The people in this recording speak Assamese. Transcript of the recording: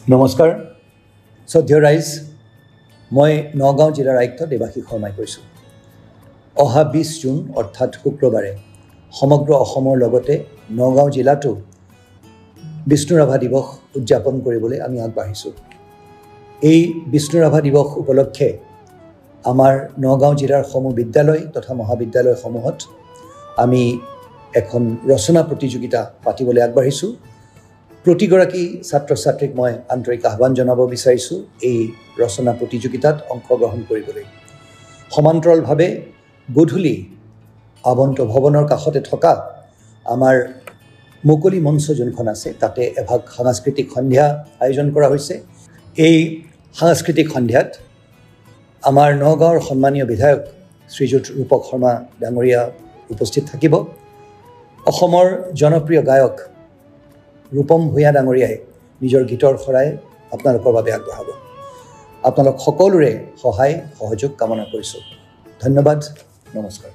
নমস্কাৰ শ্ৰদ্ধেয় ৰাইজ মই নগাঁও জিলাৰ আয়ুক্ত দেৱাশীষ শৰ্মাই কৈছোঁ অহা 20 জুন অৰ্থাৎ শুক্ৰবাৰে সমগ্ৰ অসমৰ লগতে নগাঁও জিলাতো বিষ্ণু ৰাভা দিৱস উদযাপন কৰিবলৈ আমি আগবাঢ়িছোঁ এই বিষ্ণু ৰাভা দিৱস উপলক্ষে আমাৰ নগাঁও জিলাৰ সমূহ বিদ্যালয় তথা মহাবিদ্যালয়সমূহত আমি এখন ৰচনা প্ৰতিযোগিতা পাতিবলৈ আগবাঢ়িছোঁ প্ৰতিগৰাকী ছাত্ৰ ছাত্ৰীক মই আন্তৰিক আহ্বান জনাব বিচাৰিছোঁ এই ৰচনা প্ৰতিযোগিতাত অংশগ্ৰহণ কৰিবলৈ সমান্তৰালভাৱে গধূলি আৱন্ত ভৱনৰ কাষতে থকা আমাৰ মুকলি মঞ্চ যোনখন আছে তাতে এভাগ সাংস্কৃতিক সন্ধ্যা আয়োজন কৰা হৈছে এই সাংস্কৃতিক সন্ধ্যাত আমাৰ নগাঁৱৰ সন্মানীয় বিধায়ক শ্ৰীযুত ৰূপক শৰ্মা ডাঙৰীয়া উপস্থিত থাকিব অসমৰ জনপ্ৰিয় গায়ক ৰূপম ভূঞা ডাঙৰীয়াই নিজৰ গীতৰ খৰাই আপোনালোকৰ বাবে আগবঢ়াব আপোনালোক সকলোৰে সহায় সহযোগ কামনা কৰিছোঁ ধন্যবাদ নমস্কাৰ